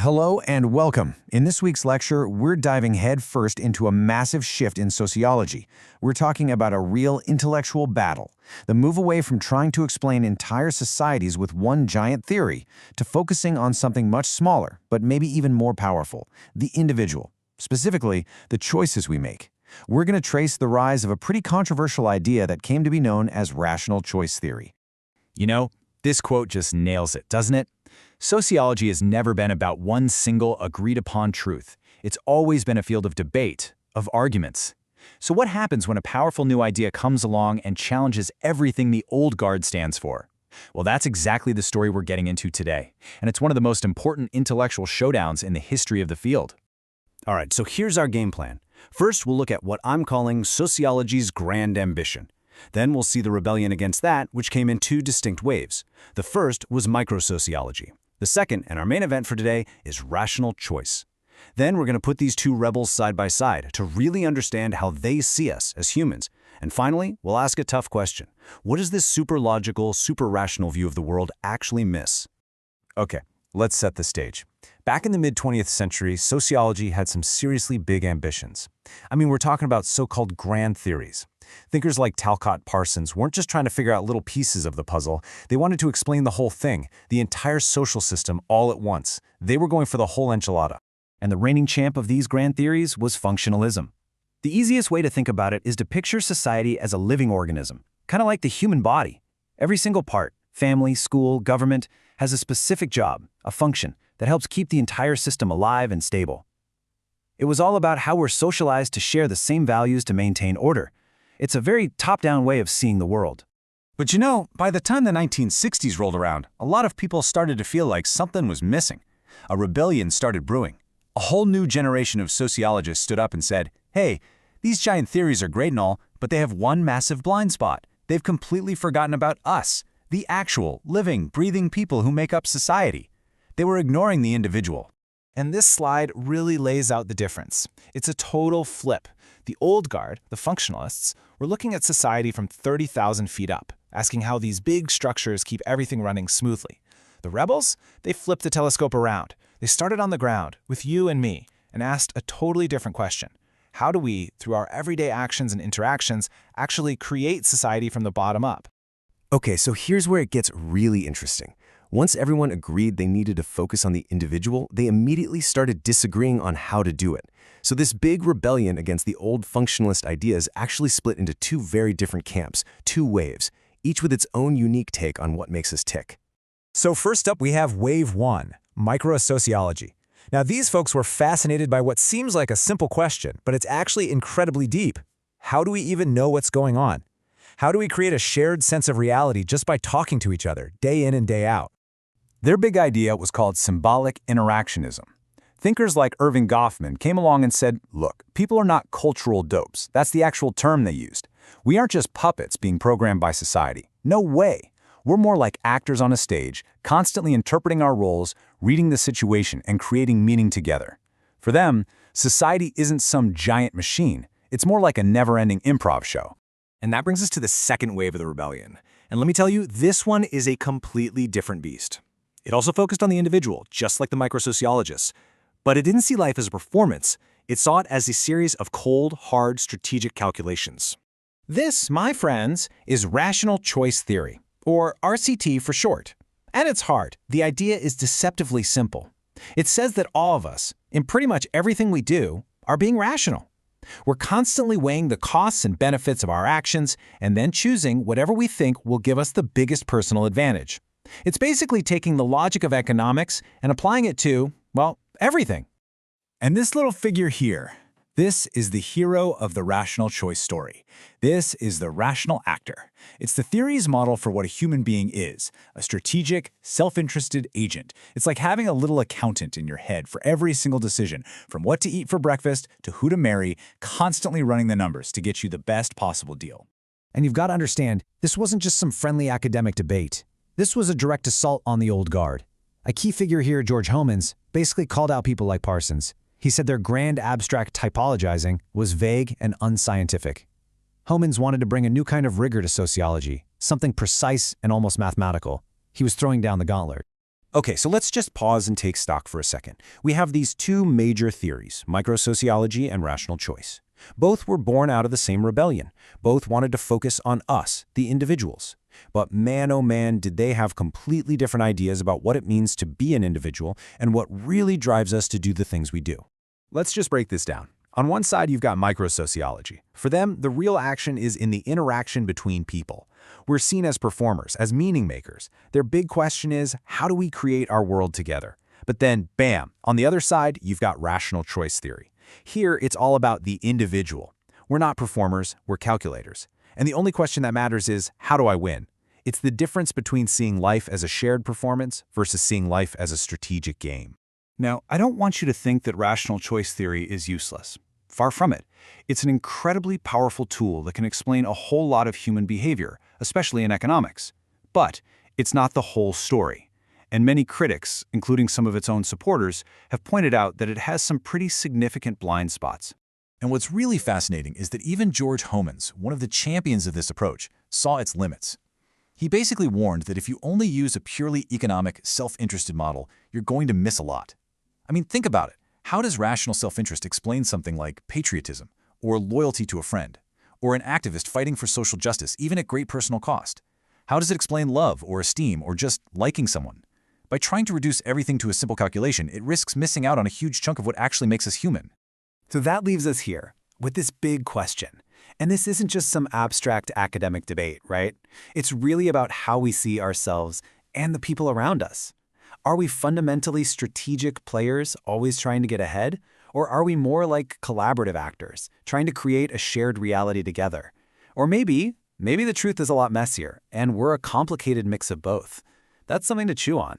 Hello and welcome. In this week's lecture, we're diving headfirst into a massive shift in sociology. We're talking about a real intellectual battle, the move away from trying to explain entire societies with one giant theory to focusing on something much smaller, but maybe even more powerful, the individual, specifically the choices we make. We're going to trace the rise of a pretty controversial idea that came to be known as rational choice theory. You know, this quote just nails it, doesn't it? Sociology has never been about one single agreed-upon truth. It's always been a field of debate, of arguments. So what happens when a powerful new idea comes along and challenges everything the old guard stands for? Well, that's exactly the story we're getting into today, and it's one of the most important intellectual showdowns in the history of the field. All right, so here's our game plan. First, we'll look at what I'm calling sociology's grand ambition. Then we'll see the rebellion against that, which came in two distinct waves. The first was microsociology. The second, and our main event for today, is rational choice. Then we're going to put these two rebels side by side to really understand how they see us as humans. And finally, we'll ask a tough question. What does this super logical, super rational view of the world actually miss? Okay, let's set the stage. Back in the mid-20th century, sociology had some seriously big ambitions. I mean, we're talking about so-called grand theories. Thinkers like Talcott Parsons weren't just trying to figure out little pieces of the puzzle. They wanted to explain the whole thing, the entire social system, all at once. They were going for the whole enchilada. And the reigning champ of these grand theories was functionalism. The easiest way to think about it is to picture society as a living organism, kind of like the human body. Every single part, family, school, government, has a specific job, a function, that helps keep the entire system alive and stable. It was all about how we're socialized to share the same values to maintain order. It's a very top-down way of seeing the world. But you know, by the time the 1960s rolled around, a lot of people started to feel like something was missing. A rebellion started brewing. A whole new generation of sociologists stood up and said, hey, these giant theories are great and all, but they have one massive blind spot. They've completely forgotten about us, the actual, living, breathing people who make up society. They were ignoring the individual. And this slide really lays out the difference. It's a total flip. The old guard, the functionalists, were looking at society from 30,000 feet up, asking how these big structures keep everything running smoothly. The rebels, they flipped the telescope around. They started on the ground, with you and me, and asked a totally different question. How do we, through our everyday actions and interactions, actually create society from the bottom up? Okay, so here's where it gets really interesting. Once everyone agreed they needed to focus on the individual, they immediately started disagreeing on how to do it. So this big rebellion against the old functionalist ideas actually split into two very different camps, two waves, each with its own unique take on what makes us tick. So first up, we have Wave 1, microsociology. Now, these folks were fascinated by what seems like a simple question, but it's actually incredibly deep. How do we even know what's going on? How do we create a shared sense of reality just by talking to each other, day in and day out? Their big idea was called symbolic interactionism. Thinkers like Irving Goffman came along and said, look, people are not cultural dopes. That's the actual term they used. We aren't just puppets being programmed by society. No way. We're more like actors on a stage, constantly interpreting our roles, reading the situation, and creating meaning together. For them, society isn't some giant machine. It's more like a never-ending improv show. And that brings us to the second wave of the rebellion. And let me tell you, this one is a completely different beast. It also focused on the individual, just like the microsociologists. But it didn't see life as a performance. It saw it as a series of cold, hard, strategic calculations. This, my friends, is rational choice theory, or RCT for short. At its heart, the idea is deceptively simple. It says that all of us, in pretty much everything we do, are being rational. We're constantly weighing the costs and benefits of our actions and then choosing whatever we think will give us the biggest personal advantage. It's basically taking the logic of economics and applying it to, well, everything. And this little figure here, this is the hero of the rational choice story. This is the rational actor. It's the theory's model for what a human being is, a strategic, self-interested agent. It's like having a little accountant in your head for every single decision, from what to eat for breakfast to who to marry, constantly running the numbers to get you the best possible deal. And you've got to understand, this wasn't just some friendly academic debate. This was a direct assault on the old guard. A key figure here, George Homans, basically called out people like Parsons. He said their grand abstract typologizing was vague and unscientific. Homans wanted to bring a new kind of rigor to sociology, something precise and almost mathematical. He was throwing down the gauntlet. Okay, so let's just pause and take stock for a second. We have these two major theories, microsociology and rational choice. Both were born out of the same rebellion. Both wanted to focus on us, the individuals. But man, oh man, did they have completely different ideas about what it means to be an individual and what really drives us to do the things we do. Let's just break this down. On one side, you've got microsociology. For them, the real action is in the interaction between people. We're seen as performers, as meaning makers. Their big question is, how do we create our world together? But then, bam, on the other side, you've got rational choice theory. Here, it's all about the individual. We're not performers, we're calculators. And the only question that matters is, how do I win? It's the difference between seeing life as a shared performance versus seeing life as a strategic game. Now, I don't want you to think that rational choice theory is useless. Far from it. It's an incredibly powerful tool that can explain a whole lot of human behavior, especially in economics. But it's not the whole story. And many critics, including some of its own supporters, have pointed out that it has some pretty significant blind spots. And what's really fascinating is that even George Homans, one of the champions of this approach, saw its limits. He basically warned that if you only use a purely economic, self-interested model, you're going to miss a lot. I mean, think about it. How does rational self-interest explain something like patriotism, or loyalty to a friend, or an activist fighting for social justice, even at great personal cost? How does it explain love or esteem or just liking someone? By trying to reduce everything to a simple calculation, it risks missing out on a huge chunk of what actually makes us human. So that leaves us here with this big question. And this isn't just some abstract academic debate, right? It's really about how we see ourselves and the people around us. Are we fundamentally strategic players always trying to get ahead? Or are we more like collaborative actors, trying to create a shared reality together? Or maybe the truth is a lot messier, and we're a complicated mix of both. That's something to chew on.